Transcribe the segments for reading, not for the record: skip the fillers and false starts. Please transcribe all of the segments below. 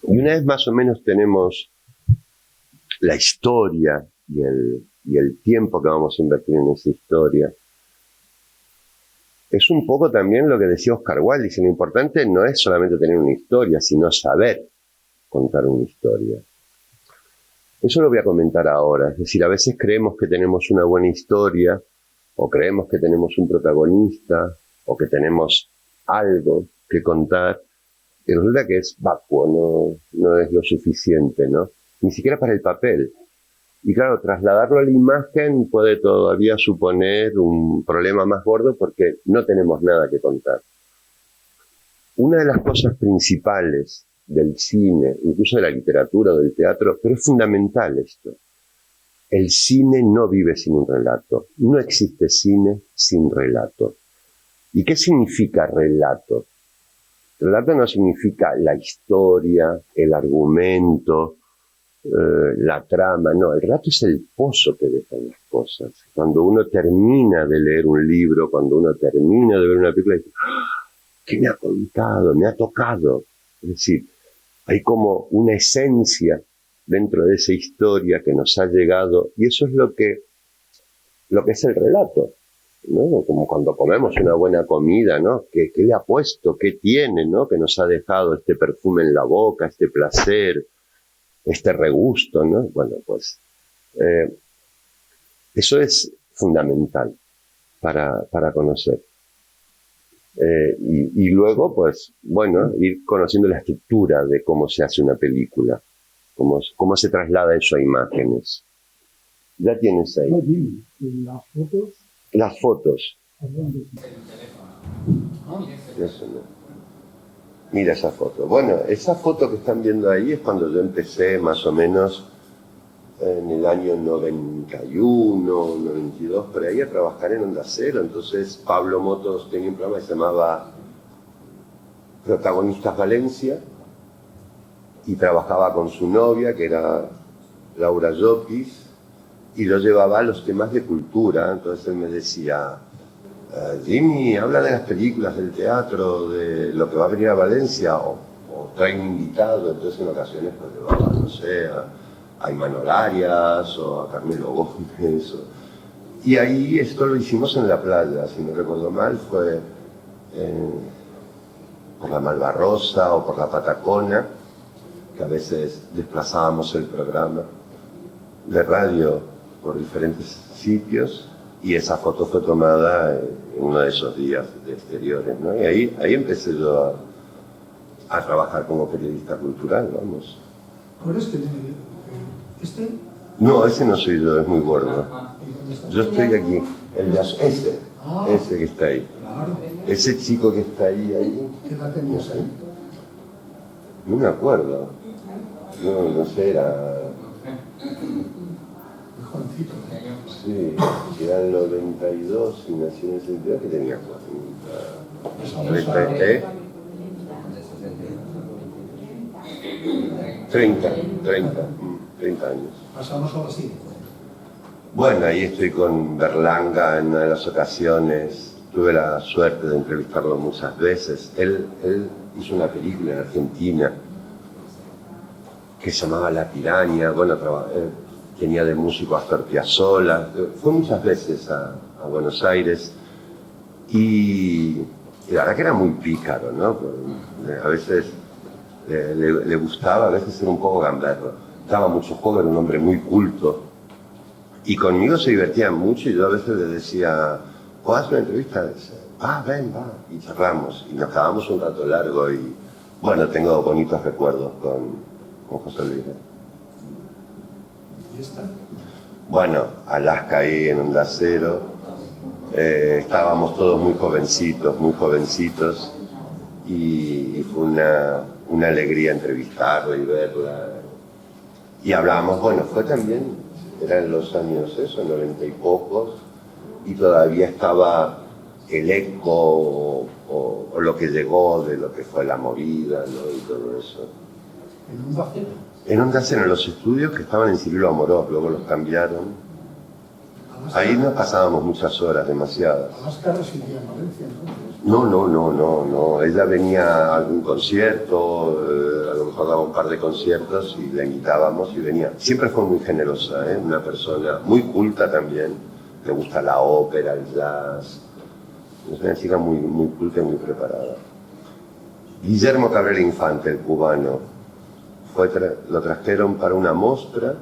Y una vez más o menos tenemos la historia y el tiempo que vamos a invertir en esa historia, es un poco también lo que decía Oscar Wilde, dice, lo importante no es solamente tener una historia, sino saber contar una historia. Eso lo voy a comentar ahora, es decir, a veces creemos que tenemos una buena historia, o creemos que tenemos un protagonista, o que tenemos algo que contar, y resulta que es vacuo, no es lo suficiente, ¿no? Ni siquiera para el papel. Y claro, trasladarlo a la imagen puede todavía suponer un problema más gordo porque no tenemos nada que contar. Una de las cosas principales del cine, incluso de la literatura o del teatro, pero es fundamental esto. El cine no vive sin un relato. No existe cine sin relato. ¿Y qué significa relato? Relato no significa la historia, el argumento, la trama, no, el relato es el pozo que dejan las cosas. Cuando uno termina de leer un libro, cuando uno termina de ver una película, dice, ¿qué me ha contado? Me ha tocado. Es decir, hay como una esencia dentro de esa historia que nos ha llegado, y eso es lo que es el relato, ¿no? Como cuando comemos una buena comida, ¿no? ¿Qué le ha puesto? ¿Qué tiene, ¿no? Que nos ha dejado este perfume en la boca, este placer, este regusto, ¿no? Bueno, pues eso es fundamental para conocer. Y luego, pues, bueno, ir conociendo la estructura de cómo se hace una película, cómo se traslada eso a imágenes. Ya tienes ahí. Las fotos. Las fotos. Mira esa foto. Bueno, esa foto que están viendo ahí es cuando yo empecé más o menos en el año 91, 92, por ahí a trabajar en Onda Cero. Entonces Pablo Motos tenía un programa que se llamaba Protagonistas Valencia y trabajaba con su novia, que era Laura Llopis, y lo llevaba a los temas de cultura. Entonces él me decía, Jimmy, habla de las películas, del teatro, de lo que va a venir a Valencia, o trae un invitado. Entonces en ocasiones pues llevaba, no sé, a Imanol Arias o a Carmelo Gómez. Y ahí esto lo hicimos en la playa, si no recuerdo mal, fue por la Malvarrosa o por la Patacona, que a veces desplazábamos el programa de radio por diferentes sitios, y esa foto fue tomada en uno de esos días de exteriores, ¿no? Y ahí empecé yo a trabajar como periodista cultural, vamos. ¿Cuál es este? No, ese no soy yo, es muy gordo. Yo estoy aquí, ese que está ahí. Claro. Ese chico que está ahí. ¿Qué edad tenías ahí? No me acuerdo. No sé, era... Jovencito. Sí, era el 92 y nací en el 62, que tenía 30 años. Pasamos algo así. Bueno, ahí estoy con Berlanga en una de las ocasiones. Tuve la suerte de entrevistarlo muchas veces. Él hizo una película en Argentina que se llamaba La Piraña. Bueno, tenía de músico a Astor Piazzolla. Fue muchas veces a Buenos Aires y la verdad que era muy pícaro, ¿no? A veces le gustaba, a veces era un poco gamberro. Daba mucho juego, era un hombre muy culto. Y conmigo se divertían mucho y yo a veces le decía, ¿puedo hacer una entrevista? Dice, ven, va. Y charlamos y nos quedamos un rato largo y bueno, tengo bonitos recuerdos con José Luis. ¿Y esta? Bueno, Alaska ahí en Onda Cero. Estábamos todos muy jovencitos y fue una alegría entrevistarla y verla. Y hablábamos, bueno, fue también, eran los años 90 y pocos, y todavía estaba el eco o lo que llegó de lo que fue la movida, ¿no? Y todo eso. ¿En Onda Cero? En Onda Cero, en los estudios que estaban en Cirilo Amorós, luego los cambiaron. Ahí nos pasábamos muchas horas, demasiadas. Alaska residía en Valencia, entonces. No. Ella venía a algún concierto, a lo mejor mejor daba un par de conciertos y la invitábamos y venía. Siempre fue muy generosa, una persona muy culta también, le gusta la ópera, el jazz, es una chica muy, muy culta y muy preparada. Guillermo Cabrera Infante, el cubano, lo trajeron para una muestra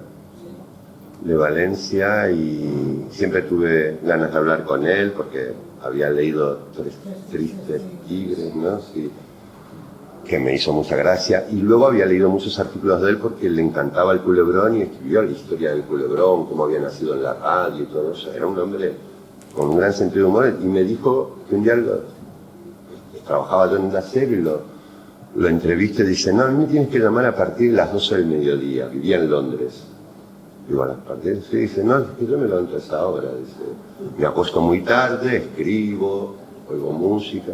de Valencia y siempre tuve ganas de hablar con él porque había leído Tres Tristes Tigres, ¿no? Sí, que me hizo mucha gracia, y luego había leído muchos artículos de él porque le encantaba el culebrón y escribió la historia del culebrón, cómo había nacido en la radio y todo eso. Era un hombre con un gran sentido de humor y me dijo que un día trabajaba yo en una serie y lo entrevisté y dice, no, a mí me tienes que llamar a partir de las 12 del mediodía, vivía en Londres. Digo, a partir de sí, dice, no, es que yo me levanto a esa hora, dice, me acuesto muy tarde, escribo, oigo música,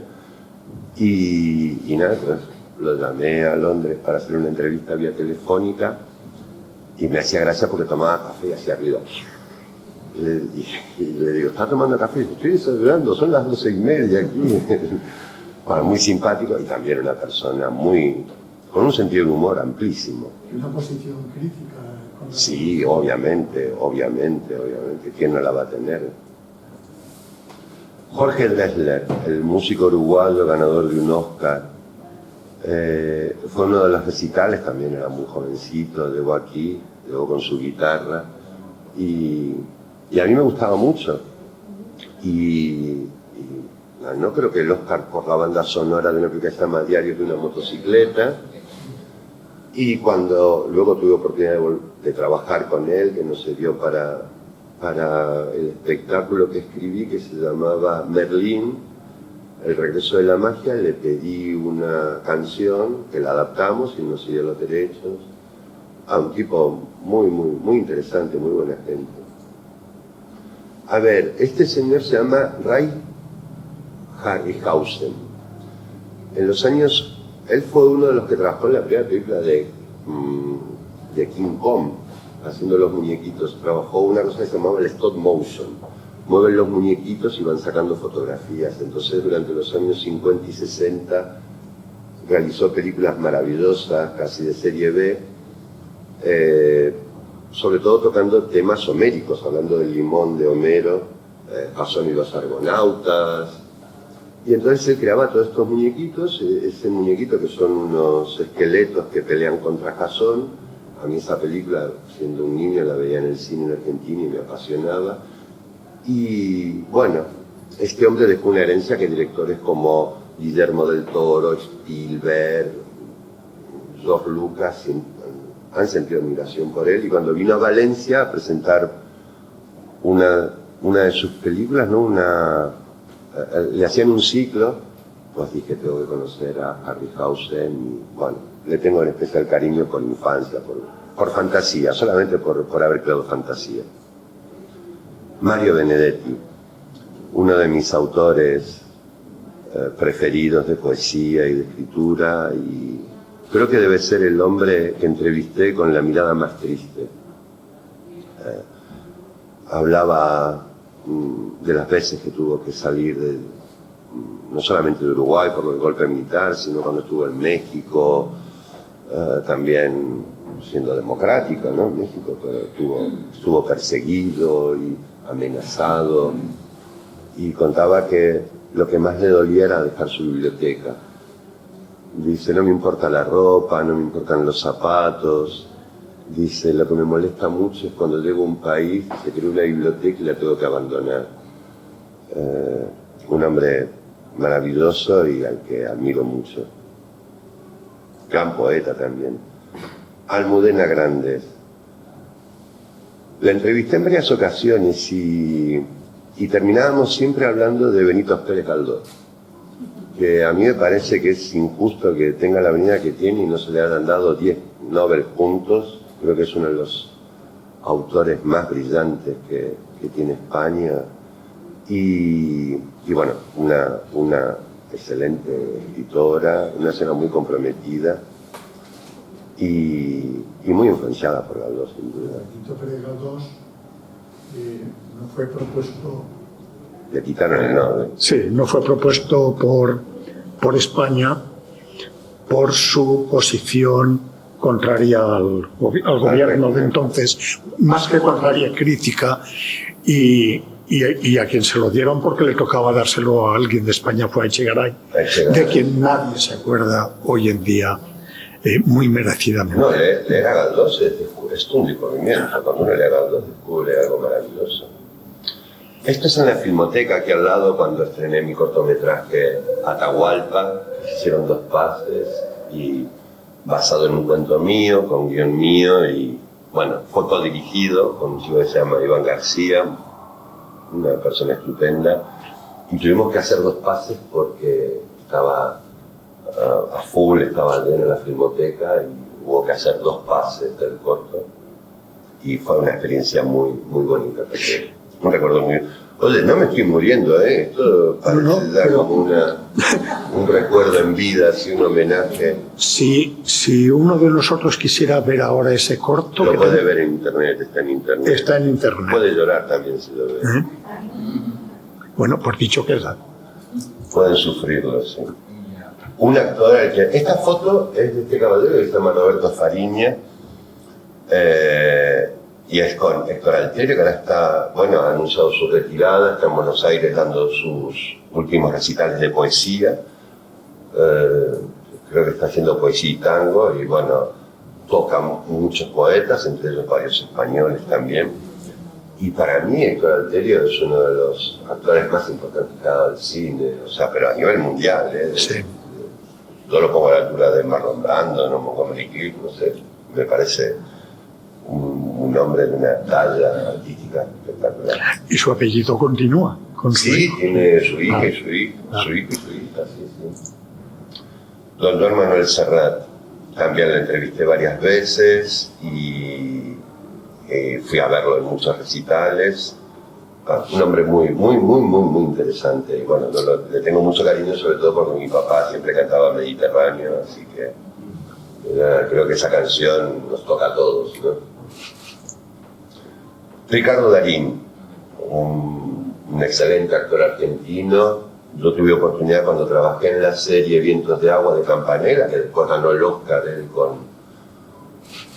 y nada, pues lo llamé a Londres para hacer una entrevista vía telefónica y me hacía gracia porque tomaba café y hacía ruido. Y le digo, ¿estás tomando café? Estoy desayunando, son las 12:30 aquí. Bueno, muy simpático y también una persona con un sentido de humor amplísimo. ¿Y una posición crítica? Sí, obviamente, ¿quién no la va a tener? Jorge Drexler, el músico uruguayo ganador de un Oscar, fue uno de los recitales, también era muy jovencito, llegó con su guitarra y a mí me gustaba mucho. Y no creo que el Oscar por la banda sonora de una película que se llama Diarios de una motocicleta. Y cuando luego tuve oportunidad de trabajar con él, que nos sirvió para el espectáculo que escribí, que se llamaba Merlín, El regreso de la magia, le pedí una canción que la adaptamos y nos dio los derechos. A un tipo muy interesante, muy buena gente. A ver, este señor se llama Ray Harryhausen. En los años... Él fue uno de los que trabajó en la primera película de King Kong, haciendo los muñequitos. Trabajó una cosa que se llamaba el stop motion. Mueven los muñequitos y van sacando fotografías. Entonces, durante los años 50 y 60, realizó películas maravillosas, casi de serie B, sobre todo tocando temas homéricos, hablando del Limón de Homero, Jasón y los Argonautas. Y entonces él creaba todos estos muñequitos, ese muñequito que son unos esqueletos que pelean contra Jasón. A mí esa película, siendo un niño, la veía en el cine en Argentina y me apasionaba. Y bueno, este hombre dejó una herencia que directores como Guillermo del Toro, Spielberg, George Lucas han sentido admiración por él. Y cuando vino a Valencia a presentar una de sus películas, ¿no? Le hacían un ciclo, pues dije, tengo que conocer a Harryhausen, y bueno, le tengo en especial cariño por infancia, por fantasía, solamente por haber creado fantasía. Mario Benedetti, uno de mis autores preferidos de poesía y de escritura, y creo que debe ser el hombre que entrevisté con la mirada más triste. Hablaba de las veces que tuvo que salir no solamente de Uruguay por el golpe militar, sino cuando estuvo en México, también siendo democrático, ¿no? México estuvo perseguido y amenazado, y contaba que lo que más le dolía era dejar su biblioteca. Dice, no me importa la ropa, no me importan los zapatos. Dice, lo que me molesta mucho es cuando llego a un país, se crea una biblioteca y la tengo que abandonar. Un hombre maravilloso y al que admiro mucho. Gran poeta también. Almudena Grandes. La entrevisté en varias ocasiones y terminábamos siempre hablando de Benito Pérez Galdós, que a mí me parece que es injusto que tenga la avenida que tiene y no se le hayan dado 10 Nobel juntos. Creo que es uno de los autores más brillantes que tiene España. Y bueno, una excelente escritora, una escena muy comprometida y muy influenciada por Galdós, sin duda. Benito Pérez Galdós no fue propuesto... Le quitaron el Nobel. Sí, no fue propuesto por España por su posición contraria al gobierno de entonces, más que contraria, crítica, y a quien se lo dieron porque le tocaba dárselo a alguien de España fue a Echegaray, de quien nadie se acuerda hoy en día, muy merecidamente. No, leer a Galdós es un descubrimiento. Cuando uno lee a Galdós descubre algo maravilloso. Esto es en la Filmoteca, aquí al lado, cuando estrené mi cortometraje Atahualpa. Hicieron 2 pases y basado en un cuento mío, con guión mío y, bueno, fotodirigido con un chico que se llama Iván García, una persona estupenda. Y tuvimos que hacer 2 pases porque estaba a full, estaba lleno en la Filmoteca y hubo que hacer 2 pases del corto. Y fue una experiencia muy, muy bonita. Un recuerdo muy... Oye, no me estoy muriendo, ¿eh? Esto parece como un recuerdo en vida, así un homenaje. Si uno de nosotros quisiera ver ahora ese corto... Lo puede ver en internet, está en internet. Está en internet. Puede llorar también si lo ve. Bueno, por dicho que da. Pueden sufrirlo, sí. Un actor... Esta foto es de este caballero que se llama Roberto Fariña. Y es con Héctor Alterio, que ahora está, bueno, ha anunciado su retirada, está en Buenos Aires dando sus últimos recitales de poesía. Creo que está haciendo poesía y tango, y bueno, toca muchos poetas, entre ellos varios españoles también. Y para mí Héctor Alterio es uno de los actores más importantes que ha dado el cine, o sea, pero a nivel mundial, Sí. Yo lo pongo a la altura de Marlon Brando, no Montgomery Clift, no sé, me parece un hombre de una talla artística espectacular. Y su apellido continúa. Sí, tiene su hija y su hija, su hija y su hija, sí. Don Manuel Serrat, también lo entrevisté varias veces y fui a verlo en muchos recitales. Un hombre muy interesante. Y bueno, le tengo mucho cariño, sobre todo porque mi papá siempre cantaba Mediterráneo, así que creo que esa canción nos toca a todos, ¿no? Ricardo Darín, un excelente actor argentino. Yo tuve oportunidad cuando trabajé en la serie Vientos de Agua de Campanella, que después ganó el Oscar él con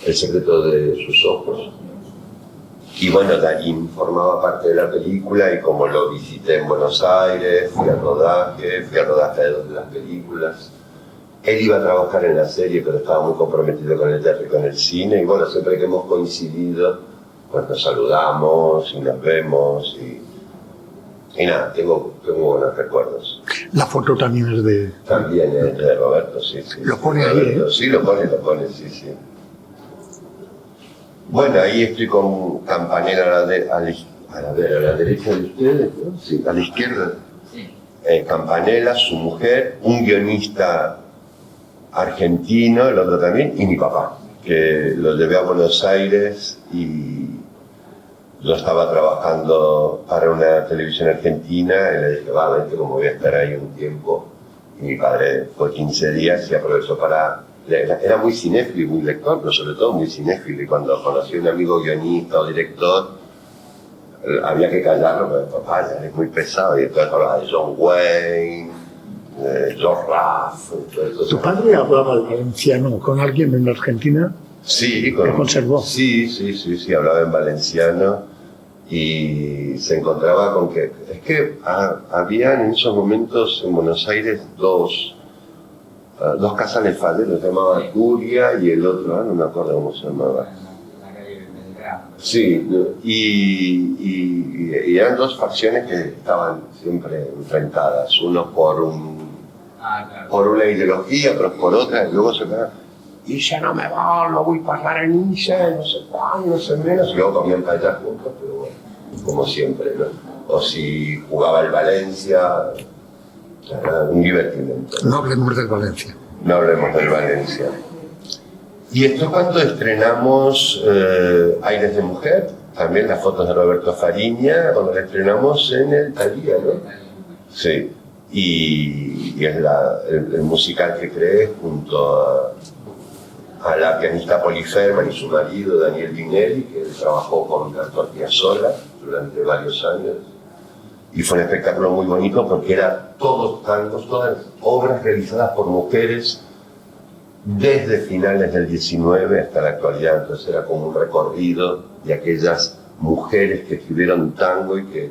El secreto de sus ojos. Y bueno, Darín formaba parte de la película y como lo visité en Buenos Aires, fui al rodaje de 2 de las películas. Él iba a trabajar en la serie, pero estaba muy comprometido con el teatro y con el cine. Y bueno, siempre que hemos coincidido, pues nos saludamos y nos vemos. Y nada, tengo buenos recuerdos. La foto también es de... También es de Roberto, sí. Lo pone Roberto, ahí, ¿eh? Sí, lo pone, sí. Bueno, ahí estoy con Campanella a la derecha de ustedes, ¿no? Sí, a la izquierda. Sí. Campanella, su mujer, un guionista argentino, el otro también, y mi papá, que lo llevé a Buenos Aires y yo estaba trabajando para una televisión argentina y le dije, vente, como voy a estar ahí un tiempo. Y mi padre fue 15 días y aprovechó para... Era muy cinéfilo y muy lector, pero sobre todo muy cinéfilo. Y cuando conocí a un amigo guionista o director, había que callarlo, porque papá ya es muy pesado. Y entonces hablaba de John Wayne, George Raff. ¿Tu padre hablaba el valenciano con alguien en Argentina? Sí, ¿Lo conservó? Sí, hablaba en valenciano y se encontraba con que... Es que había en esos momentos en Buenos Aires dos casales falleros, se llamaba Turia y el otro, no me acuerdo cómo se llamaba. Sí, y eran 2 facciones que estaban siempre enfrentadas, uno por una ideología, otros por otra, y luego se quedaban, y ya no me va, no voy a hablar en Illa, no sé cuál, no sé menos, y luego comían para allá juntos, pero bueno, como siempre, ¿no? O si jugaba el Valencia, era un divertimento. No hablemos del Valencia. No hablemos del Valencia. Y esto es cuando estrenamos Aires de Mujer, también las fotos de Roberto Fariña, cuando la estrenamos en el Talía, ¿no? Sí, y es el musical que creé junto a la pianista Poli Ferman y su marido Daniel Vinelli, que trabajó con Astor Piazzolla durante varios años. Y fue un espectáculo muy bonito porque era todos tangos, todas obras realizadas por mujeres desde finales del 19 hasta la actualidad. Entonces era como un recorrido de aquellas mujeres que escribieron tango y que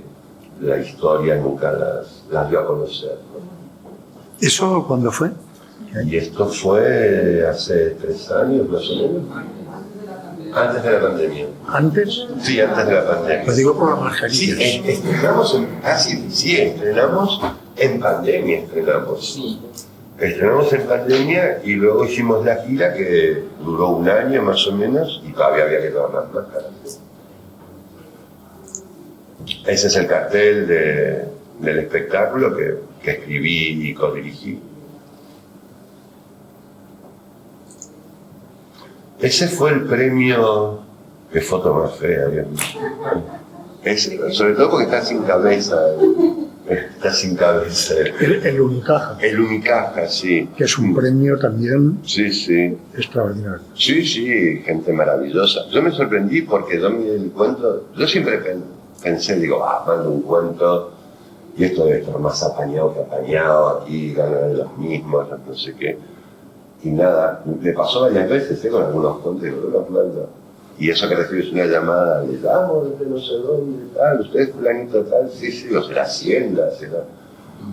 la historia nunca las dio a conocer, ¿no? ¿Eso cuándo fue? Y esto fue hace 3 años más o menos. Antes de la pandemia. ¿Antes? Sí, antes de la pandemia. Lo digo por las mascarillas. Sí, estrenamos en pandemia, Estrenamos en pandemia y luego hicimos la gira que duró 1 año más o menos y todavía había que tomar las máscaras. Ese es el cartel del espectáculo que escribí y codirigí. Ese fue el premio. Qué foto más fea, Dios mío. Sobre todo porque está sin cabeza. Está sin cabeza. El Unicaja. El Unicaja, sí. Que es un premio también sí. extraordinario. Sí, gente maravillosa. Yo me sorprendí porque yo me di cuenta. Yo siempre pensé, digo, mando un cuento y esto debe estar más apañado que apañado. Aquí ganan los mismos, no sé qué. Y nada, me pasó varias veces con algunos cuentos, digo, los mando. Y eso que recibes una llamada, le llamo desde no sé dónde, tal, usted es fulanito tal, sí, o será Hacienda, será.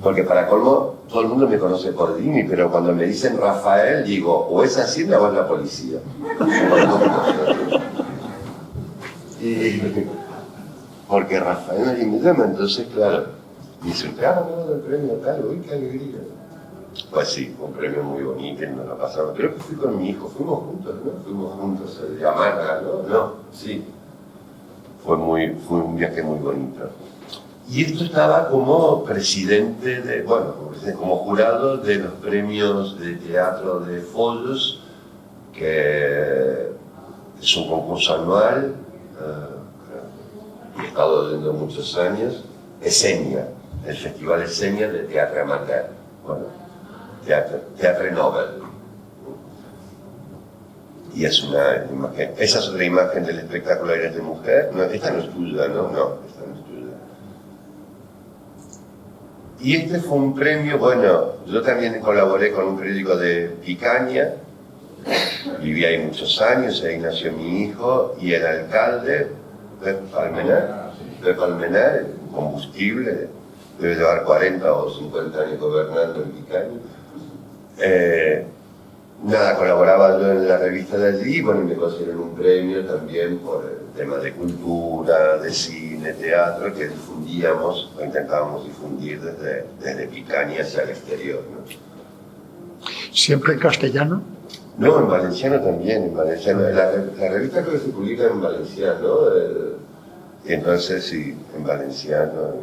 Porque para colmo, todo el mundo me conoce por Dimi, pero cuando me dicen Rafael, digo, o es Hacienda o es la policía. Porque Rafael nadie me llama, entonces, claro, me dice, usted ha ganado el premio tal, uy, qué alegría. Pues sí, fue un premio muy bonito y nos lo pasamos. Creo que fui con mi hijo, fuimos juntos, ¿no? Fuimos juntos a Málaga, ¿no? No, sí. Fue un viaje muy bonito. Y esto estaba como presidente como jurado de los premios de teatro de Foyos, que es un concurso anual, y he estado yendo muchos años. Esenia, el Festival Esenia de Teatro Amateur. Bueno, Teatro Nobel. Y es una imagen. Esa es otra imagen del espectáculo Aires de Mujer. No, esta no es tuya, ¿no? No, esta no es tuya. Y este fue un premio, yo también colaboré con un periódico de Picaña. Viví ahí muchos años, ahí nació mi hijo, y el alcalde, Pep Almenar, combustible, debe llevar 40 o 50 años gobernando en Picaña. Colaboraba yo en la revista de allí, y me consiguieron un premio también por el tema de cultura, de cine, teatro, que difundíamos, o intentábamos difundir desde Picaña hacia el exterior, ¿no? ¿Siempre en castellano? No, en valenciano también, en valenciano. La revista creo que se publica en valenciano, entonces sí, en valenciano.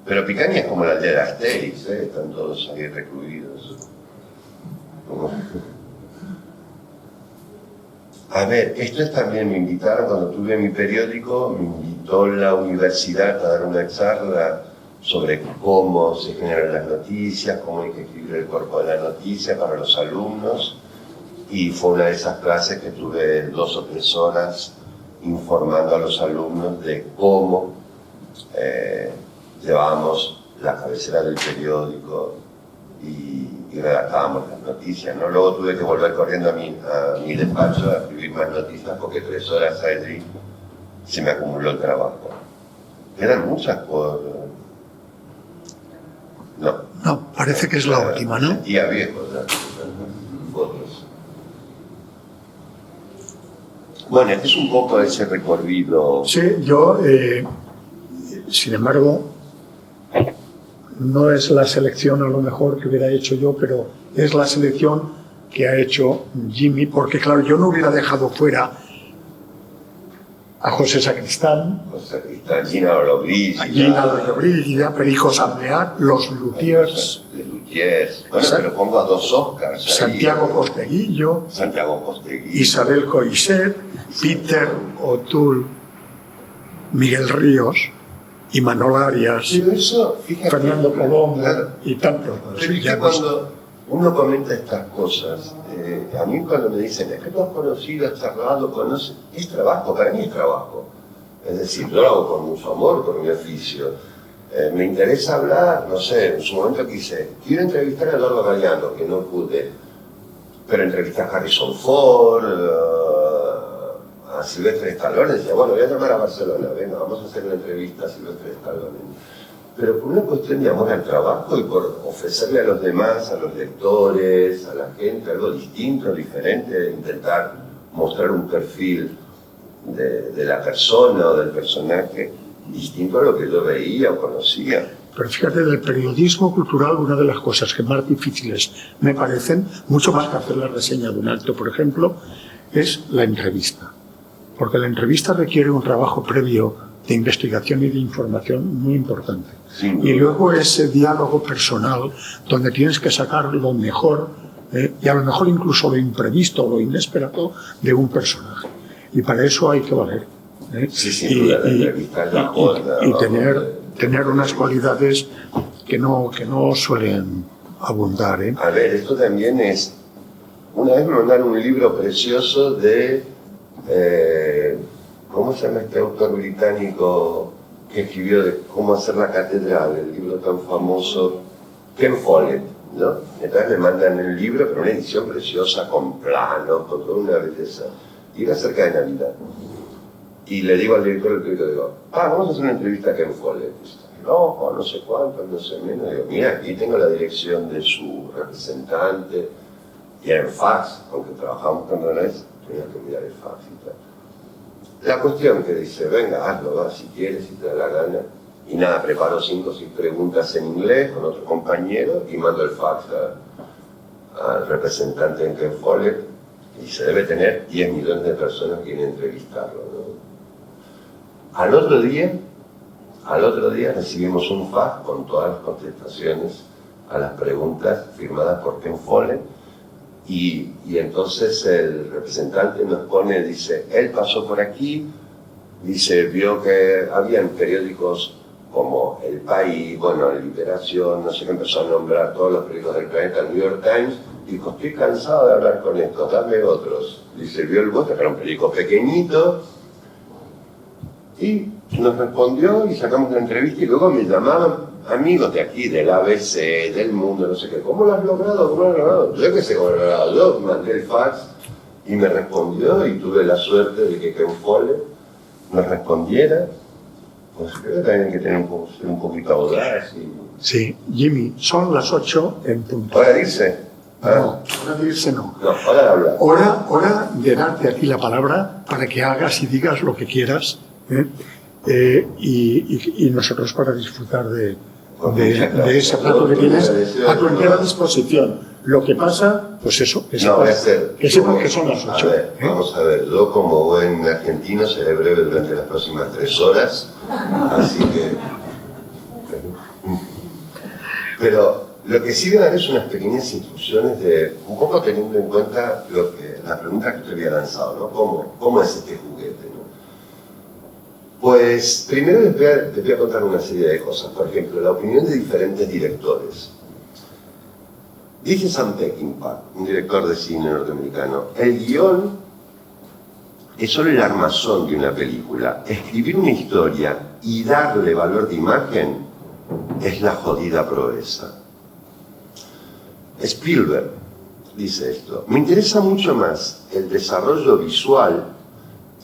Pero Picaña es como la aldea de Asterix, están todos ahí recluidos. A ver, esto es también, me invitaron cuando tuve mi periódico, me invitó la universidad a dar una charla sobre cómo se generan las noticias, cómo hay que escribir el cuerpo de la noticia para los alumnos, y fue una de esas clases que tuve 2 o 3 horas informando a los alumnos de cómo llevábamos la cabecera del periódico y redactábamos las noticias, ¿no? Luego tuve que volver corriendo a mi despacho a escribir más noticias porque 3 horas allí se me acumuló el trabajo. Quedan muchas por... No, parece que es la última, ¿no? Sentía viejo, fotos. Bueno, este es un poco ese recorrido. Sí, yo, sin embargo, no es la selección a lo mejor que hubiera hecho yo, pero es la selección que ha hecho Jimmy, porque claro, yo no hubiera dejado fuera a José Sacristán, Gina Lollobrigida, Perico Sambleat, los Luthiers, pero pongo a 2 Oscars. Santiago Posteguillo, Isabel Coixet, Peter O'Toole, Miguel Ríos y Manolo Arias, Fernando Colombo, claro, y tantos. Cuando uno comenta estas cosas, a mí cuando me dicen, es que tú has conocido, has charlado, conoces, es trabajo, para mí es trabajo. Es decir, yo lo hago con mucho amor por mi oficio. Me interesa hablar, no sé, en su momento quiero entrevistar a Eduardo Galeano, que no pude. Pero entrevisté a Harrison Ford, a Sylvester Stallone, decía, bueno, voy a llamar a Barcelona, venga, vamos a hacer una entrevista a Sylvester Stallone. Pero por una cuestión de amor al trabajo y por ofrecerle a los demás, a los lectores, a la gente, algo distinto, diferente, intentar mostrar un perfil de la persona o del personaje distinto a lo que yo veía o conocía. Pero fíjate, del periodismo cultural, una de las cosas que más difíciles me parecen, mucho más que hacer la reseña de un acto, por ejemplo, es la entrevista. Porque la entrevista requiere un trabajo previo de investigación y de información muy importante. Sí, y luego ese diálogo personal, donde tienes que sacar lo mejor, y a lo mejor incluso lo imprevisto o lo inesperado de un personaje. Y para eso hay que valer. Sí, sin duda, la entrevista es la joda. Y tener unas cualidades que no suelen abundar. A ver, esto también es... Una vez me mandaron un libro precioso de... ¿cómo se llama este autor británico que escribió de cómo hacer la catedral, el libro tan famoso? Ken Follett, ¿no? Entonces me mandan el libro, pero una edición preciosa, con planos, con toda una belleza. Y era cerca de Navidad. Y le digo al director del periódico, digo, vamos a hacer una entrevista a Ken Follett. No sé cuánto, no sé menos. Digo, mira, aquí tengo la dirección de su representante. Y era en fax, aunque trabajamos con Donés, tenía que mirar el fax y tal. La cuestión que dice, venga, hazlo, va, si quieres, si te da la gana. Y nada, preparo 5 o 6 preguntas en inglés con otro compañero y mando el fax al representante en Ken Follett. Y se debe tener 10 millones de personas que quieren entrevistarlo, ¿no? Al otro día recibimos un fax con todas las contestaciones a las preguntas firmadas por Ken Follett. Y entonces el representante nos pone, dice, él pasó por aquí, dice, vio que habían periódicos como El País, bueno, Liberación, no sé qué, empezó a nombrar todos los periódicos del planeta, el New York Times, dijo, estoy cansado de hablar con estos, dame otros. Dice, vio el voto, que era un periódico pequeñito, y nos respondió y sacamos una entrevista y luego me llamaban amigos de aquí, del ABC, del Mundo, no sé qué. ¿Cómo lo has logrado? ¿Cómo lo has logrado? Yo qué sé cómo lo he logrado. Yo mandé el fax y me respondió y tuve la suerte de que Ken Follett me respondiera. Pues creo que también hay que tener un poquito audaz. Sí, Jimmy, son las 8 en punto. ¿Hora de irse? No, hora de irse no. No, hora de hablar. Hora de darte a ti la palabra para que hagas y digas lo que quieras. Y nosotros para disfrutar de ese plato que tienes a tu entera disposición. Lo que pasa, pues eso, que sepan que son las 8. A ver, vamos a ver, yo como buen argentino seré breve durante las próximas 3 horas, así que... Pero lo que sí voy a dar es unas pequeñas instrucciones de, un poco teniendo en cuenta la pregunta que te había lanzado, ¿no? ¿Cómo es este juguete, ¿no? Pues primero les voy a contar una serie de cosas. Por ejemplo, la opinión de diferentes directores. Dice Sam Peckinpah, un director de cine norteamericano, el guión es solo el armazón de una película. Escribir una historia y darle valor de imagen es la jodida proeza. Spielberg dice esto, me interesa mucho más el desarrollo visual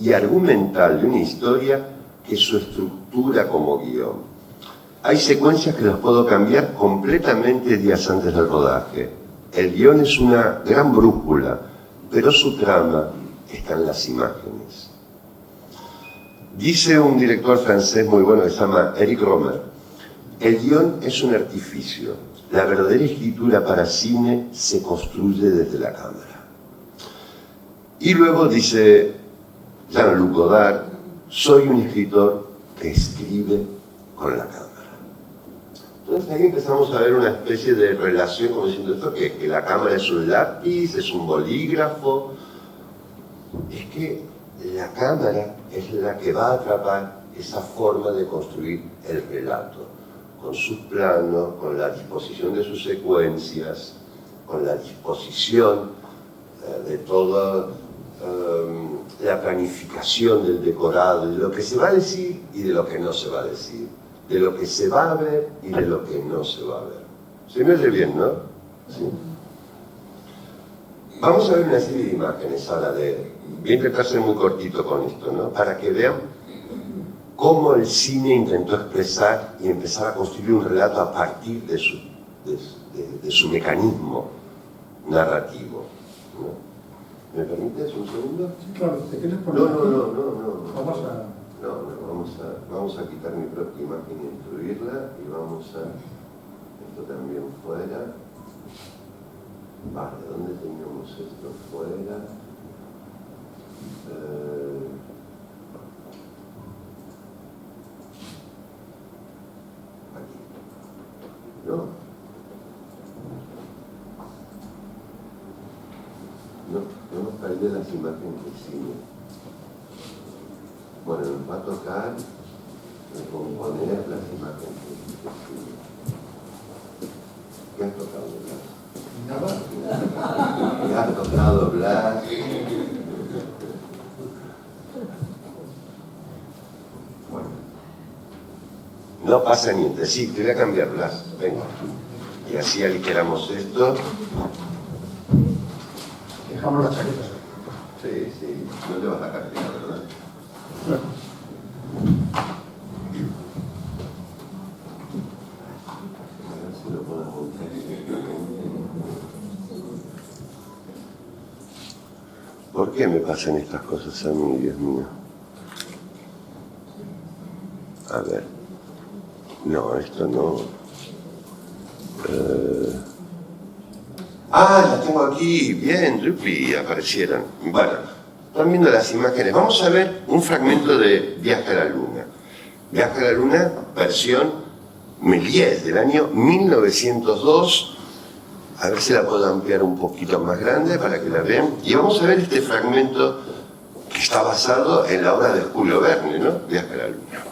y argumental de una historia que su estructura como guión. Hay secuencias que las puedo cambiar completamente días antes del rodaje. El guión es una gran brújula, pero su trama está en las imágenes. Dice un director francés muy bueno que se llama Eric Romer, el guión es un artificio. La verdadera escritura para cine se construye desde la cámara. Y luego dice Jean-Luc Godard, soy un escritor que escribe con la cámara. Entonces ahí empezamos a ver una especie de relación, como diciendo esto, que la cámara es un lápiz, es un bolígrafo. Es que la cámara es la que va a atrapar esa forma de construir el relato, con sus planos, con la disposición de sus secuencias, con la disposición de toda la planificación del decorado, de lo que se va a decir y de lo que no se va a decir, de lo que se va a ver y de lo que no se va a ver. ¿Se me oye bien, no? Sí. Vamos a ver una serie de imágenes ahora voy a intentar ser muy cortito con esto, ¿no? Para que vean cómo el cine intentó expresar y empezar a construir un relato a partir de su mecanismo narrativo, ¿no? ¿Me permites un segundo? Sí, claro, ¿te quieres poner? No. Vamos a... Vamos a quitar mi propia imagen y incluirla y vamos a... Esto también fuera. Vale, ¿dónde teníamos esto fuera? Aquí. No nos caído las imágenes del cine. Bueno, nos va a tocar recomponer las imágenes del cine. ¿Qué has tocado, Blas? Nada. ¿Qué has tocado, Blas? Bueno. No pasa ni entre sí, te voy a cambiar, Blas. Venga. Y así aligeramos esto. Dejamos la chaqueta. Sí, no te vas a cargar, ¿verdad? A ver si lo podemos montar directamente. ¿Por qué me pasan estas cosas a mí, Dios mío? A ver. No, esto no. Las tengo aquí. Bien, yupi, aparecieron. Bueno, están viendo las imágenes. Vamos a ver un fragmento de Viaje a la Luna. Viaje a la Luna, versión Méliès, del año 1902. A ver si la puedo ampliar un poquito más grande para que la vean. Y vamos a ver este fragmento que está basado en la obra de Julio Verne, ¿no? Viaje a la Luna.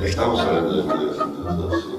Estamos hablando de 1912.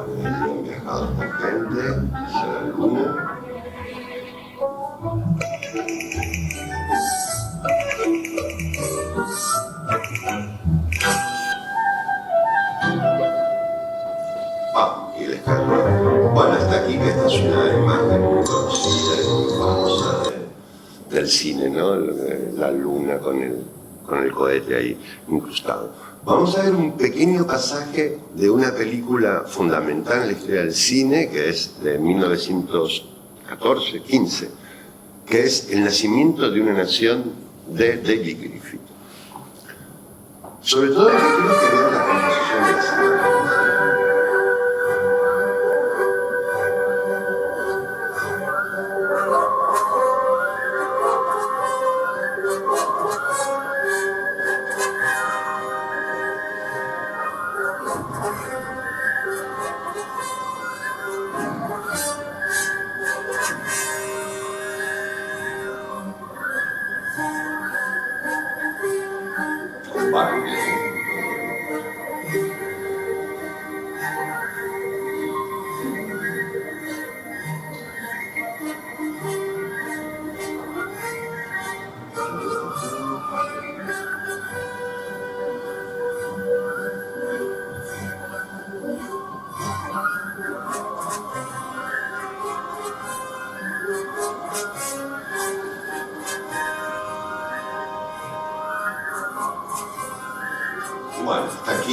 Han viajado esta gente hacia la Luna. Y el escalón. Bueno, hasta aquí, que esta es una imagen muy conocida y muy famosa del cine, ¿no? La Luna con el cohete ahí incrustado. Vamos a ver un pequeño pasaje de una película fundamental en la historia del cine, que es de 1914-15, que es El nacimiento de una nación de David Griffith. Sobre todo porque quiero que vean la composición de las imágenes.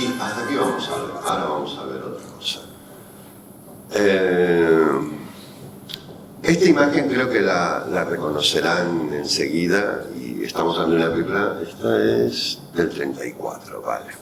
aquí vamos a ver. Ahora vamos a ver otra cosa. Esta imagen creo que la reconocerán enseguida, y estamos dando una película. Esta es del 34, vale.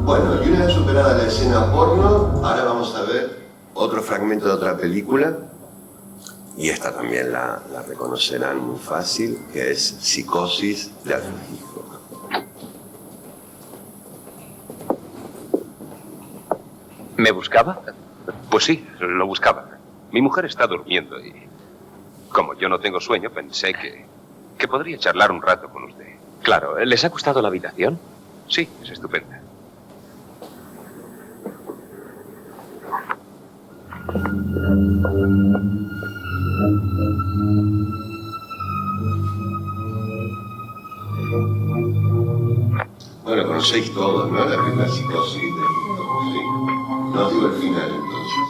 Bueno, y una vez superada la escena porno, ahora vamos a ver otro fragmento de otra película, y esta también la reconocerán muy fácil, que es Psicosis de Alfred Hitchcock. ¿Me buscaba? Pues sí, lo buscaba. Mi mujer está durmiendo y, como yo no tengo sueño, pensé que podría charlar un rato con usted. Claro, ¿les ha gustado la habitación? Sí, es estupenda. Bueno, conocéis todos, ¿no? La primera Psicosis de Hitchcock, sí. No digo el final, entonces.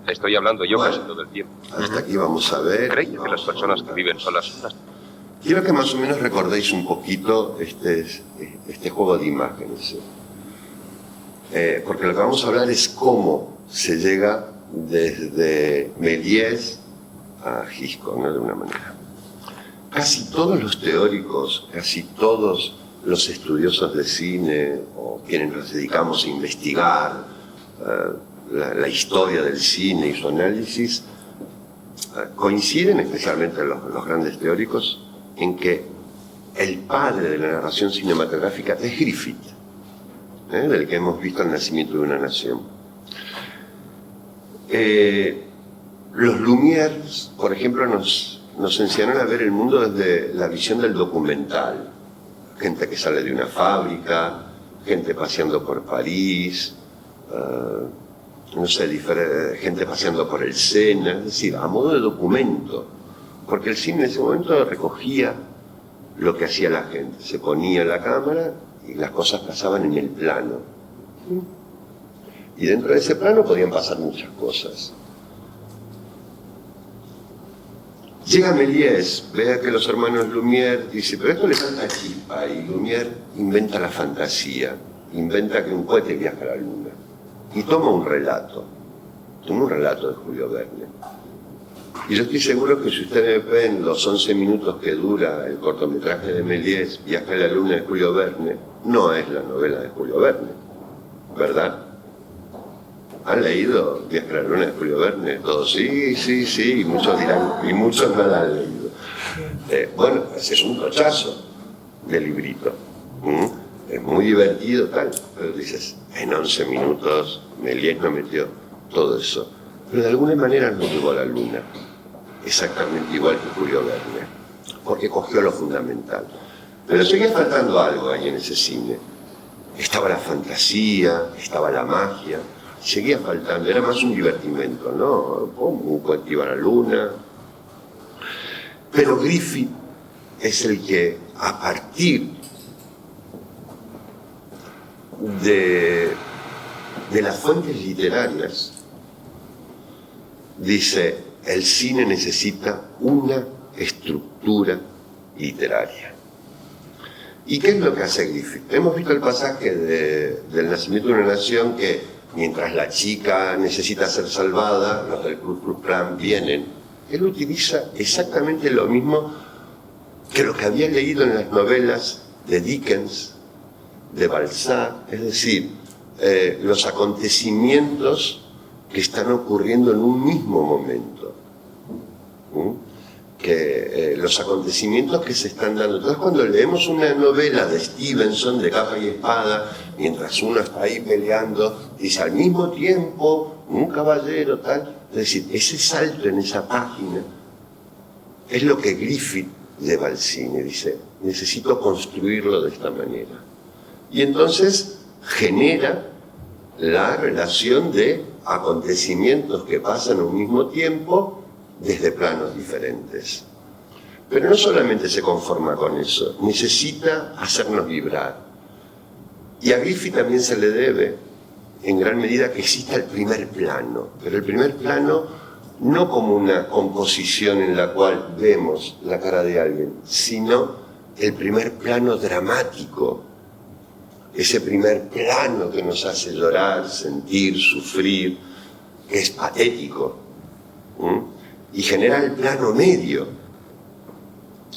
Estoy hablando yo casi todo el tiempo. Hasta aquí vamos a ver. ¿Creéis que las personas que viven solas... Quiero que más o menos recordéis un poquito este juego de imágenes. Porque lo que vamos a hablar es cómo se llega desde Méliès a Hitchcock, ¿no? De una manera. Casi todos los teóricos, casi todos los estudiosos de cine, o quienes nos dedicamos a investigar la historia del cine y su análisis, coinciden, especialmente los grandes teóricos, en que el padre de la narración cinematográfica es Griffith, del que hemos visto El nacimiento de una nación. Los Lumière, por ejemplo, nos enseñaron a ver el mundo desde la visión del documental. Gente que sale de una fábrica, gente paseando por París, no sé, gente paseando por el Sena, es decir, a modo de documento, porque el cine en ese momento recogía lo que hacía la gente, se ponía la cámara y las cosas pasaban en el plano. Y dentro de ese plano podían pasar muchas cosas. Llega Méliès, ve que los hermanos Lumière, dice, pero esto le falta chispa, y Lumière inventa la fantasía, inventa que un cohete viaja a la luna. Y toma un relato de Julio Verne. Y yo estoy seguro que si ustedes ven los 11 minutos que dura el cortometraje de Méliès, Viaje a la luna de Julio Verne, no es la novela de Julio Verne, ¿verdad? ¿Han leído Viaje a la luna de Julio Verne? Todos sí, y muchos dirán, y muchos no la han leído. Bueno, ese es un tochazo de librito. Es muy divertido, tal, pero dices, en 11 minutos Méliès no metió todo eso. Pero de alguna manera nos llevó a la luna, exactamente igual que Julio Verne, porque cogió lo fundamental. Pero seguía faltando algo ahí en ese cine. Estaba la fantasía, estaba la magia, seguía faltando, era más un divertimento, ¿no? Un cohete iba a la luna, Pero Griffith es el que, a partir de las fuentes literarias, dice: el cine necesita una estructura literaria. ¿Y qué es lo que hace Griffith? Hemos visto el pasaje del Nacimiento de una Nación, que mientras la chica necesita ser salvada, los del Ku Klux Klan vienen. Él utiliza exactamente lo mismo que lo que había leído en las novelas de Dickens, de Balzac, es decir, los acontecimientos que están ocurriendo en un mismo momento. Los acontecimientos que se están dando. Entonces, cuando leemos una novela de Stevenson, de capa y espada, mientras uno está ahí peleando, dice al mismo tiempo un caballero, tal. Es decir, ese salto en esa página es lo que Griffith lleva al cine. Dice: necesito construirlo de esta manera. Y entonces genera la relación de acontecimientos que pasan a un mismo tiempo desde planos diferentes. Pero no solamente se conforma con eso, necesita hacernos vibrar. Y a Griffith también se le debe, en gran medida, que exista el primer plano. Pero el primer plano no como una composición en la cual vemos la cara de alguien, sino el primer plano dramático. Ese primer plano que nos hace llorar, sentir, sufrir, que es patético. Y genera el plano medio.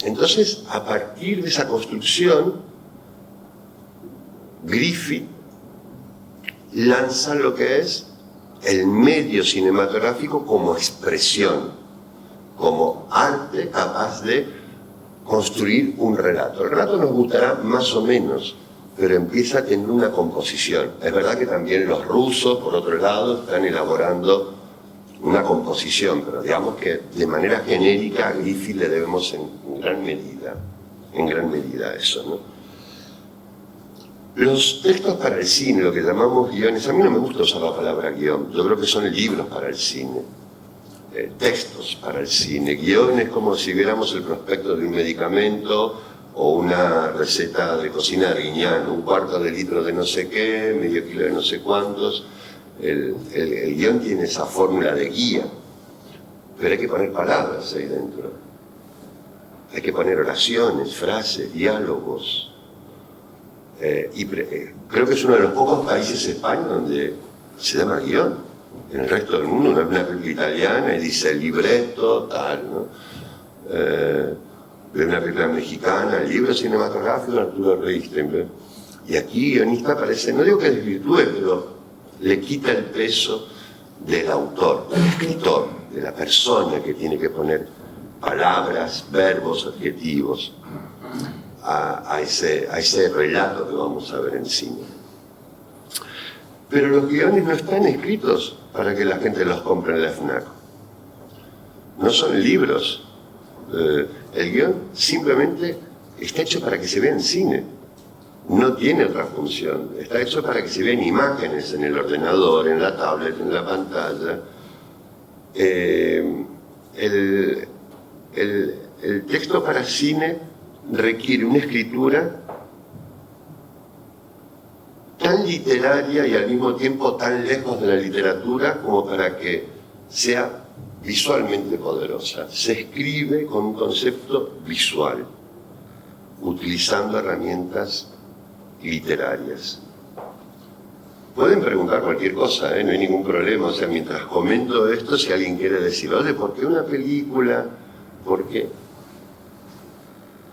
Entonces, a partir de esa construcción, Griffith lanza lo que es el medio cinematográfico como expresión, como arte capaz de construir un relato. El relato nos gustará más o menos, pero empieza a tener una composición. Es verdad que también los rusos, por otro lado, están elaborando una composición, pero digamos que de manera genérica a Griffith le debemos en gran medida eso, ¿no? Los textos para el cine, lo que llamamos guiones, a mí no me gusta usar la palabra guión, yo creo que son libros para el cine, textos para el cine. Guión es como si viéramos el prospecto de un medicamento o una receta de cocina de Arguiñano, 1/4 de litro de no sé qué, medio kilo de no sé cuántos. El guión tiene esa fórmula de guía, pero hay que poner palabras ahí dentro. Hay que poner oraciones, frases, diálogos. Creo que es uno de los pocos países, España, donde se llama guión. En el resto del mundo, una película italiana y dice el libreto, tal, ¿no? De una película mexicana, el libro cinematográfico de Arturo Reinstein. Y aquí guionista parece, no digo que desvirtúe, pero le quita el peso del autor, del escritor, de la persona que tiene que poner palabras, verbos, adjetivos a ese relato que vamos a ver en cine. Pero los guiones no están escritos para que la gente los compre en la FNAC. No son libros. El guión simplemente está hecho para que se vea en cine. No tiene otra función. Está hecho para que se vean imágenes en el ordenador, en la tablet, en la pantalla. El texto para cine requiere una escritura tan literaria y al mismo tiempo tan lejos de la literatura como para que sea visualmente poderosa. Se escribe con un concepto visual, utilizando herramientas literarias. Pueden preguntar cualquier cosa, no hay ningún problema. O sea, mientras comento esto, si alguien quiere decir, oye, ¿por qué una película? ¿Por qué?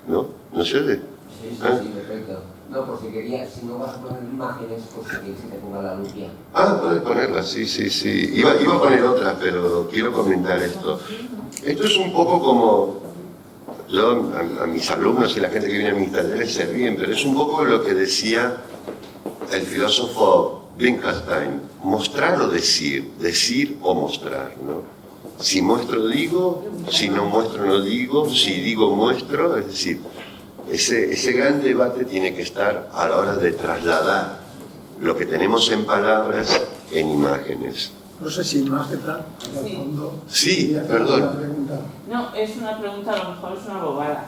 ¿No? ¿No se oye? Sí, perfecto. No, porque quería, si no vas a poner imágenes, pues que se te ponga la luz bien. Puedes ponerlas, sí. Iba a poner otras, pero quiero comentar esto. Esto es un poco como, yo a mis alumnos y la gente que viene a mis talleres se ríen, pero es un poco lo que decía el filósofo Wittgenstein: mostrar o decir o mostrar, ¿no? Si muestro digo, si no muestro no digo, si digo muestro, es decir, ese gran debate tiene que estar a la hora de trasladar lo que tenemos en palabras en imágenes. No sé si no aceptar al fondo. Sí, perdón. pregunta? No, es una pregunta, a lo mejor es una bobada.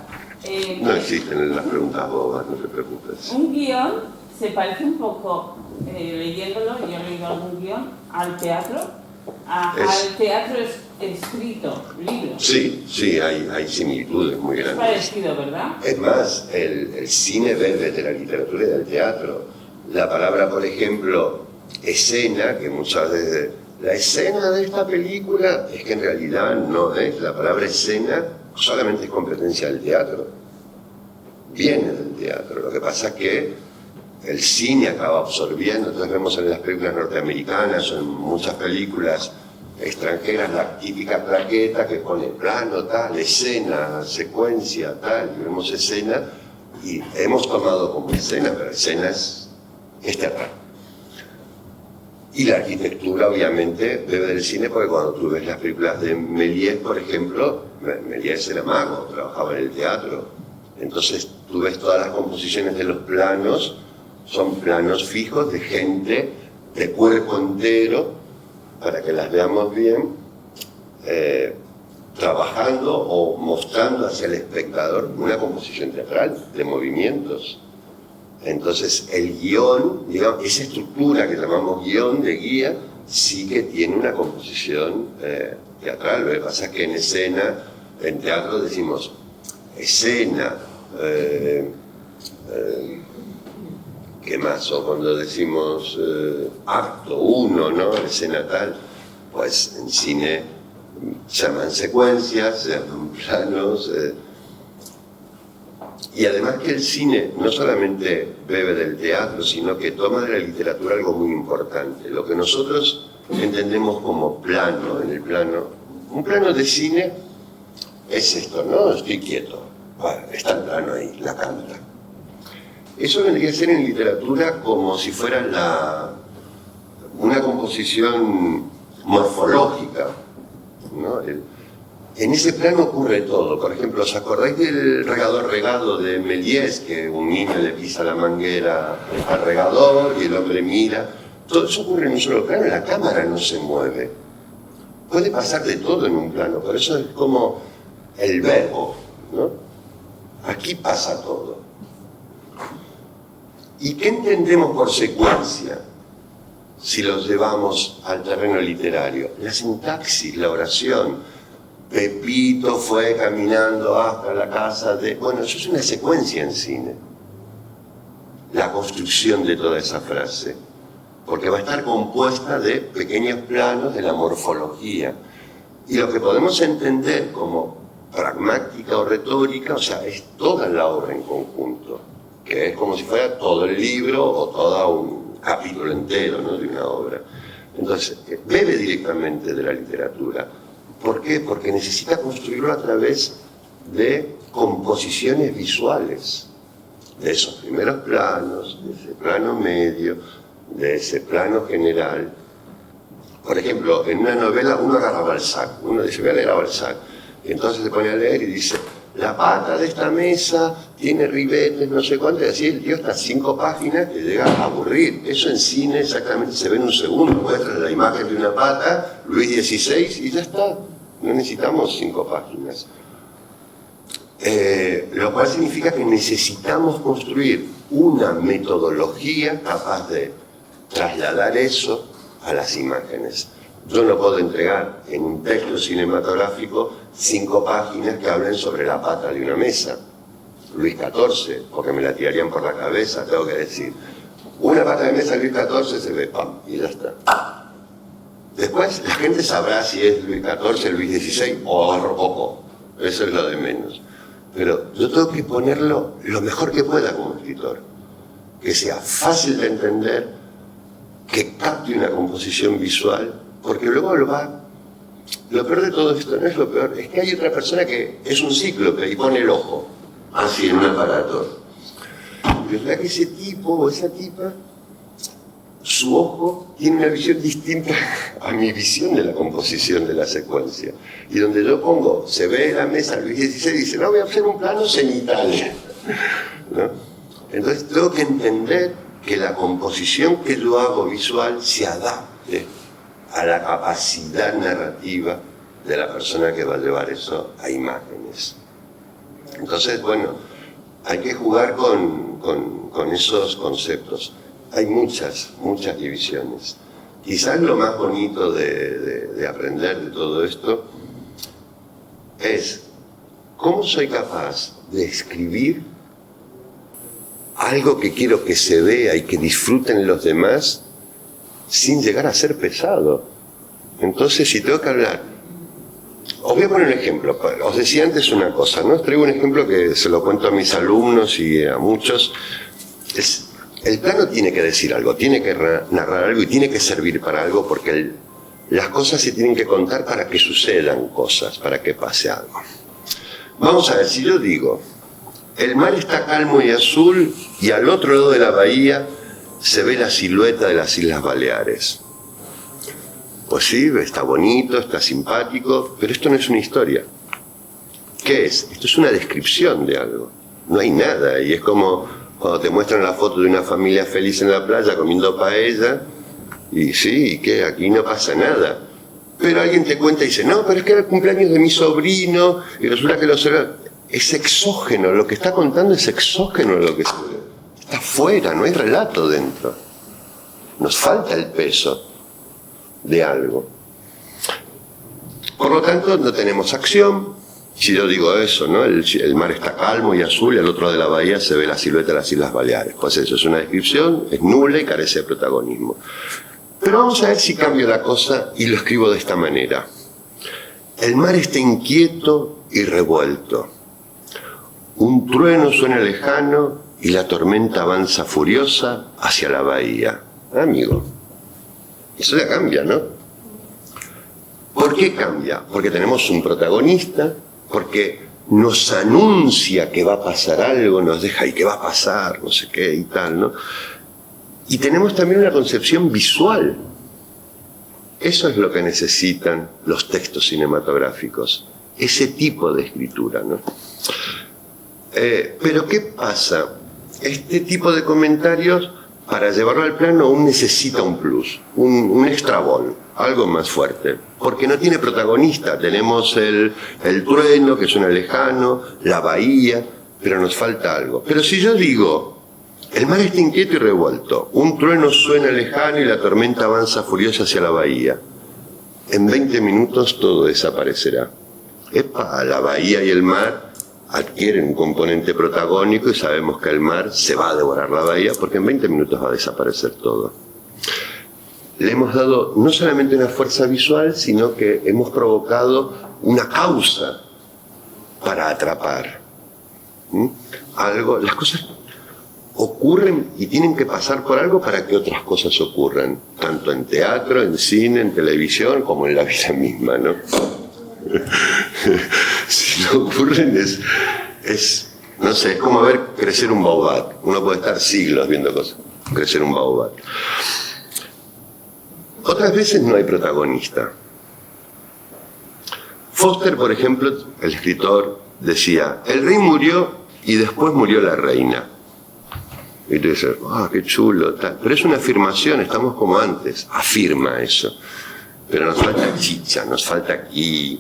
No existen las preguntas bobas, no te preocupes. Un guión se parece un poco, leyéndolo, yo he leído algún guión, al teatro, al teatro escrito, libro. Sí, sí, hay similitudes muy Es grandes. parecido, ¿verdad? Es más, el cine bebe de la literatura y del teatro. La palabra, por ejemplo, escena, que muchas veces... La escena de esta película es que en realidad no es. La palabra escena solamente es competencia del teatro. Viene del teatro. Lo que pasa es que el cine acaba absorbiendo. Entonces vemos en las películas norteamericanas o en muchas películas extranjeras la típica plaqueta que pone plano, tal, escena, secuencia, tal. Y vemos escena y hemos tomado como escena, pero escena es teatral. Y la arquitectura, obviamente, bebe del cine, porque cuando tú ves las películas de Méliès, por ejemplo, Méliès era mago, trabajaba en el teatro. Entonces, tú ves todas las composiciones de los planos, son planos fijos de gente de cuerpo entero, para que las veamos bien, trabajando o mostrando hacia el espectador una composición teatral de movimientos. Entonces el guión, digamos, esa estructura que llamamos guión de guía, sí que tiene una composición teatral. Lo que pasa es que en escena, en teatro decimos escena, ¿qué más? O cuando decimos acto 1, ¿no? Escena tal, pues en cine se llaman secuencias, se llaman planos. Y además que el cine no solamente bebe del teatro, sino que toma de la literatura algo muy importante. Lo que nosotros entendemos como plano, en el plano, un plano de cine es esto, ¿no? Estoy quieto. Bueno, está el plano ahí, la cámara. Eso vendría a ser en literatura como si fuera una composición morfológica, ¿no? En ese plano ocurre todo. Por ejemplo, ¿os acordáis del regador regado de Méliès? Que un niño le pisa la manguera al regador y el hombre mira. Todo eso ocurre en un solo plano, la cámara no se mueve. Puede pasar de todo en un plano, por eso es como el verbo, ¿no? Aquí pasa todo. ¿Y qué entendemos por secuencia si los llevamos al terreno literario? La sintaxis, la oración. Pepito fue caminando hasta la casa de... Bueno, eso es una secuencia en cine. La construcción de toda esa frase. Porque va a estar compuesta de pequeños planos de la morfología. Y lo que podemos entender como pragmática o retórica, o sea, es toda la obra en conjunto. Que es como si fuera todo el libro o todo un capítulo entero, ¿no? De una obra. Entonces, bebe directamente de la literatura. ¿Por qué? Porque necesita construirlo a través de composiciones visuales, de esos primeros planos, de ese plano medio, de ese plano general. Por ejemplo, en una novela uno agarra Balzac, uno dice, voy a leer a Balzac, y entonces se pone a leer y dice, la pata de esta mesa tiene ribetes, no sé cuánto, y así el tío está 5 páginas que llega a aburrir. Eso en cine exactamente se ve en un segundo, muestra la imagen de una pata, Luis XVI, y ya está. No necesitamos 5 páginas. Lo cual significa que necesitamos construir una metodología capaz de trasladar eso a las imágenes. Yo no puedo entregar en un texto cinematográfico 5 páginas que hablen sobre la pata de una mesa. Luis XIV, porque me la tirarían por la cabeza, tengo que decir. Una pata de mesa de Luis XIV se ve, ¡pam!, y ya está. Después la gente sabrá si es Luis XIV, Luis XVI o Rococó. Eso es lo de menos. Pero yo tengo que ponerlo lo mejor que pueda como escritor. Que sea fácil de entender, que capte una composición visual, porque luego lo peor de todo esto, no es lo peor, es que hay otra persona que es un cíclope y pone el ojo, así en un aparato. Y es verdad que ese tipo o esa tipa, su ojo tiene una visión distinta a mi visión de la composición de la secuencia. Y donde yo pongo, se ve la mesa Luis XVI y dice, no, voy a hacer un plano cenital, ¿no? Entonces tengo que entender que la composición que yo hago visual se adapte a la capacidad narrativa de la persona que va a llevar eso a imágenes. Entonces, bueno, hay que jugar con esos conceptos. Hay muchas divisiones. Quizás lo más bonito de aprender de todo esto es cómo soy capaz de escribir algo que quiero que se vea y que disfruten los demás sin llegar a ser pesado. Entonces, si tengo que hablar, os voy a poner un ejemplo. Os decía antes una cosa, ¿no? Os traigo un ejemplo que se lo cuento a mis alumnos y a muchos. El plano tiene que decir algo, tiene que narrar algo y tiene que servir para algo, porque las cosas se tienen que contar para que sucedan cosas, para que pase algo. Vamos a ver, si yo digo, el mar está calmo y azul y al otro lado de la bahía se ve la silueta de las Islas Baleares. Pues sí, está bonito, está simpático, pero esto no es una historia. ¿Qué es? Esto es una descripción de algo. No hay nada, y es como cuando te muestran la foto de una familia feliz en la playa comiendo paella, y sí, ¿qué? Aquí no pasa nada. Pero alguien te cuenta y dice, no, pero es que era el cumpleaños de mi sobrino, y resulta que lo celebra. Es exógeno, lo que está contando es exógeno lo que se ve. Está fuera, no hay relato dentro. Nos falta el peso de algo. Por lo tanto, no tenemos acción. Si yo digo eso, ¿no? El mar está calmo y azul y al otro lado de la bahía se ve la silueta de las Islas Baleares. Pues eso es una descripción, es nula y carece de protagonismo. Pero vamos a ver si cambio la cosa y lo escribo de esta manera. El mar está inquieto y revuelto. Un trueno suena lejano y la tormenta avanza furiosa hacia la bahía. Amigo, eso ya cambia, ¿no? ¿Por qué cambia? Porque tenemos un protagonista, porque nos anuncia que va a pasar algo, nos deja y que va a pasar, no sé qué y tal, ¿no? Y tenemos también una concepción visual. Eso es lo que necesitan los textos cinematográficos, ese tipo de escritura, ¿no? Pero ¿qué pasa? Este tipo de comentarios, para llevarlo al plano, aún necesita un plus, un extrabón, algo más fuerte, porque no tiene protagonista. Tenemos el trueno que suena lejano, la bahía, pero nos falta algo. Pero si yo digo, el mar está inquieto y revuelto, un trueno suena lejano y la tormenta avanza furiosa hacia la bahía, en 20 minutos todo desaparecerá. Epa, la bahía y el mar adquieren un componente protagónico y sabemos que el mar se va a devorar la bahía porque en 20 minutos va a desaparecer todo. Le hemos dado no solamente una fuerza visual, sino que hemos provocado una causa para atrapar. Algo, las cosas ocurren y tienen que pasar por algo para que otras cosas ocurran, tanto en teatro, en cine, en televisión, como en la vida misma, ¿no? Si no ocurren no sé, es como ver crecer un baobab. Uno puede estar siglos viendo cosas, crecer un baobab. Otras veces no hay protagonista. Foster, por ejemplo, el escritor, decía, el rey murió y después murió la reina. Y tú dices, qué chulo, tal. Pero es una afirmación, estamos como antes, afirma eso. Pero nos falta chicha, nos falta aquí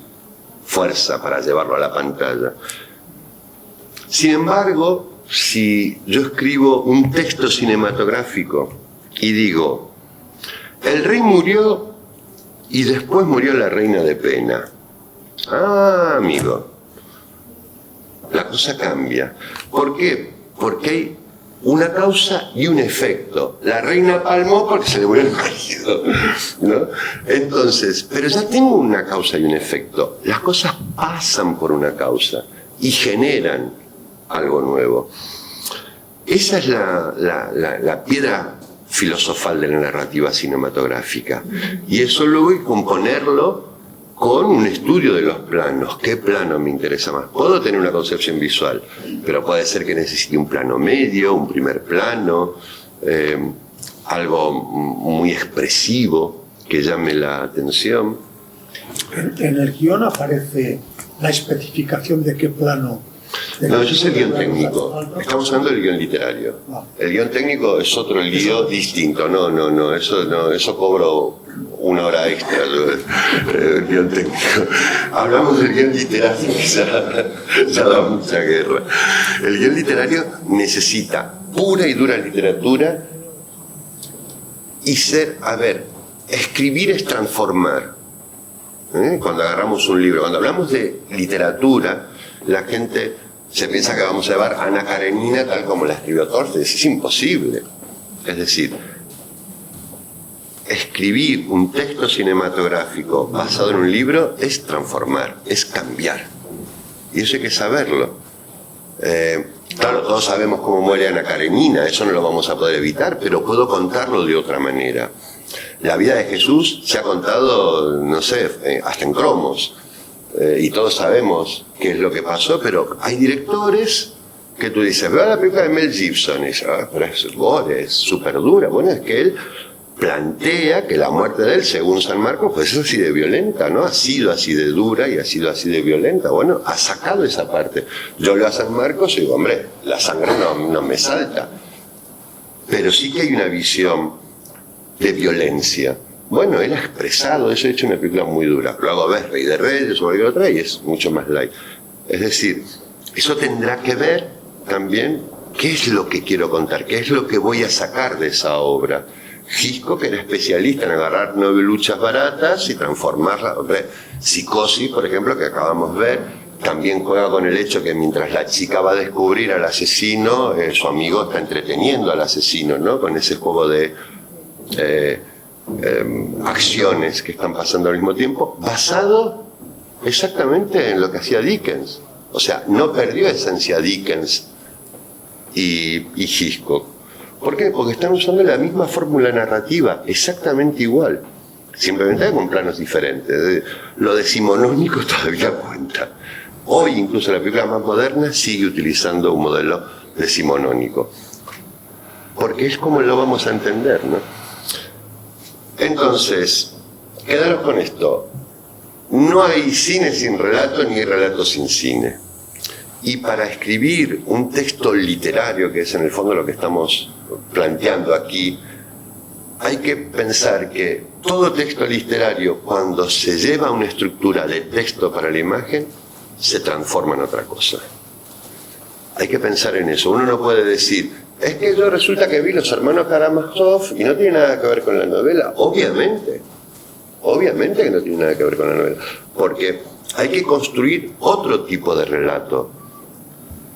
fuerza para llevarlo a la pantalla. Sin embargo, si yo escribo un texto cinematográfico y digo, el rey murió y después murió la reina de pena. Amigo, la cosa cambia. ¿Por qué? Porque hay una causa y un efecto. La reina palmó porque se le murió el marido, ¿no? Entonces, pero ya tengo una causa y un efecto. Las cosas pasan por una causa y generan algo nuevo. Esa es la piedra filosofal de la narrativa cinematográfica. Y eso luego hay que componerlo con un estudio de los planos. ¿Qué plano me interesa más? Puedo tener una concepción visual, pero puede ser que necesite un plano medio, un primer plano, algo muy expresivo que llame la atención. En el guión aparece la especificación de qué plano. No, eso es el guión técnico. Estamos hablando del guión literario. El guión técnico es otro lío distinto. No, eso cobro una hora extra el guión técnico. Hablamos del guión literario, que ya da mucha guerra. El guión literario necesita pura y dura literatura y escribir es transformar. Cuando agarramos un libro, cuando hablamos de literatura, la gente se piensa que vamos a llevar a Ana Karenina tal como la escribió Tolstoy. Es imposible. Es decir, escribir un texto cinematográfico basado en un libro es transformar, es cambiar. Y eso hay que saberlo. Claro, todos sabemos cómo muere Ana Karenina, eso no lo vamos a poder evitar, pero puedo contarlo de otra manera. La vida de Jesús se ha contado, no sé, hasta en cromos, y todos sabemos qué es lo que pasó, pero hay directores que tú dices, veo la película de Mel Gibson, y dices, pero es gore, es súper dura. Bueno, es que él plantea que la muerte de él, según San Marcos, pues es así de violenta, ¿no? Ha sido así de dura y ha sido así de violenta. Bueno, ha sacado esa parte. Yo leo a San Marcos y digo, hombre, la sangre no me salta. Pero sí que hay una visión de violencia. Bueno, él ha expresado eso, ha hecho una película muy dura. Luego ves Rey de Reyes o cualquier otra y es mucho más light. Es decir, eso tendrá que ver también qué es lo que quiero contar, qué es lo que voy a sacar de esa obra. Hitchcock era especialista en agarrar noveluchas baratas y transformarlas. Psicosis, por ejemplo, que acabamos de ver, también juega con el hecho que mientras la chica va a descubrir al asesino, su amigo está entreteniendo al asesino, ¿no? Con ese juego de acciones que están pasando al mismo tiempo, basado exactamente en lo que hacía Dickens. O sea, no perdió esencia Dickens y Hitchcock. ¿Por qué? Porque están usando la misma fórmula narrativa, exactamente igual, simplemente con planos diferentes. Lo decimonónico todavía cuenta. Hoy, incluso la película más moderna sigue utilizando un modelo decimonónico, porque es como lo vamos a entender, ¿no? Entonces, quedaros con esto. No hay cine sin relato, ni hay relato sin cine. Y para escribir un texto literario, que es en el fondo lo que estamos planteando aquí, hay que pensar que todo texto literario, cuando se lleva a una estructura de texto para la imagen, se transforma en otra cosa. Hay que pensar en eso. Uno no puede decir, es que yo resulta que vi Los Hermanos Karamazov y no tiene nada que ver con la novela. Obviamente que no tiene nada que ver con la novela, porque hay que construir otro tipo de relato.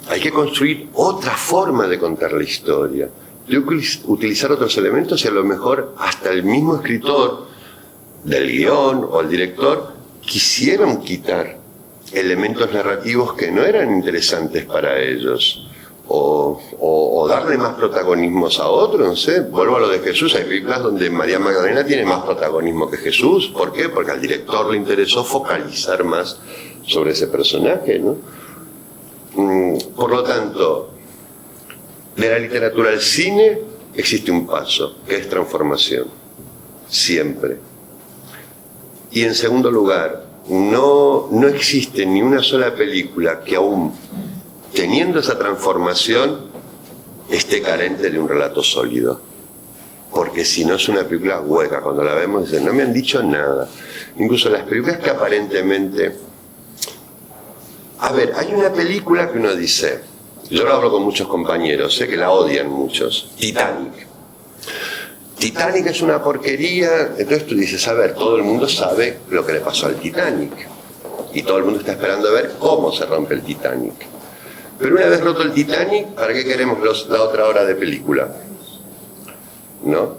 Hay que construir otra forma de contar la historia, de utilizar otros elementos, y a lo mejor hasta el mismo escritor del guión o el director quisieron quitar elementos narrativos que no eran interesantes para ellos, o darle más protagonismos a otros, no sé. Vuelvo a lo de Jesús, hay películas donde María Magdalena tiene más protagonismo que Jesús. ¿Por qué? Porque al director le interesó focalizar más sobre ese personaje, ¿no? Por lo tanto, de la literatura al cine existe un paso, que es transformación, siempre. Y en segundo lugar, no existe ni una sola película que aún teniendo esa transformación esté carente de un relato sólido, porque si no es una película hueca. Cuando la vemos dicen, no me han dicho nada. Incluso las películas que aparentemente... A ver, hay una película que uno dice, yo lo hablo con muchos compañeros, sé que la odian muchos, Titanic. Titanic es una porquería. Entonces tú dices, a ver, todo el mundo sabe lo que le pasó al Titanic y todo el mundo está esperando a ver cómo se rompe el Titanic. Pero una vez roto el Titanic, ¿para qué queremos la otra hora de película? ¿No?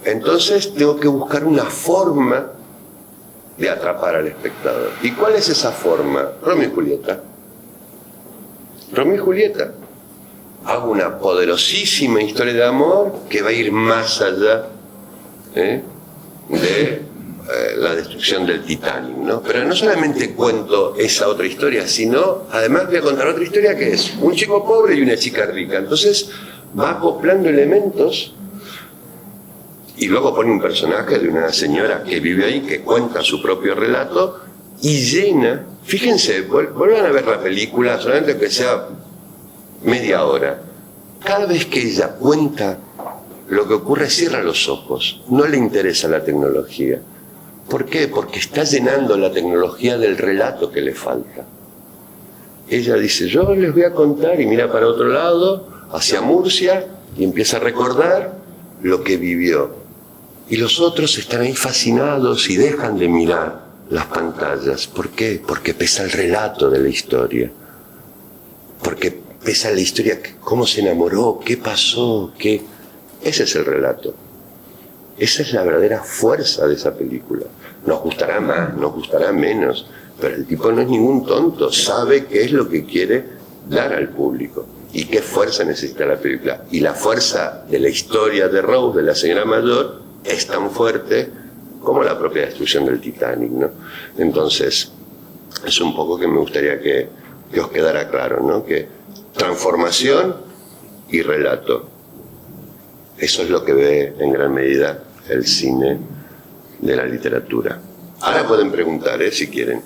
Entonces tengo que buscar una forma de atrapar al espectador. ¿Y cuál es esa forma? Romeo y Julieta. Romeo y Julieta. Hago una poderosísima historia de amor que va a ir más allá de la destrucción del Titanic, ¿no? Pero no solamente cuento esa otra historia, sino además voy a contar otra historia que es un chico pobre y una chica rica. Entonces va acoplando elementos y luego pone un personaje de una señora que vive ahí, que cuenta su propio relato y llena. Fíjense, vuelvan a ver la película, solamente que sea media hora. Cada vez que ella cuenta lo que ocurre es cierra los ojos, no le interesa la tecnología. ¿Por qué? Porque está llenando la tecnología del relato que le falta. Ella dice, yo les voy a contar, y mira para otro lado, hacia Murcia, y empieza a recordar lo que vivió. Y los otros están ahí fascinados y dejan de mirar las pantallas. ¿Por qué? Porque pesa el relato de la historia. Porque pesa la historia, cómo se enamoró, qué pasó, qué... Ese es el relato. Esa es la verdadera fuerza de esa película. Nos gustará más, nos gustará menos, pero el tipo no es ningún tonto, sabe qué es lo que quiere dar al público y qué fuerza necesita la película. Y la fuerza de la historia de Rose, de la señora mayor, es tan fuerte como la propia destrucción del Titanic, ¿no? Entonces, es un poco que me gustaría que os quedara claro, ¿no? Que transformación y relato. Eso es lo que ve en gran medida el cine de la literatura. Ahora pueden preguntar, si quieren.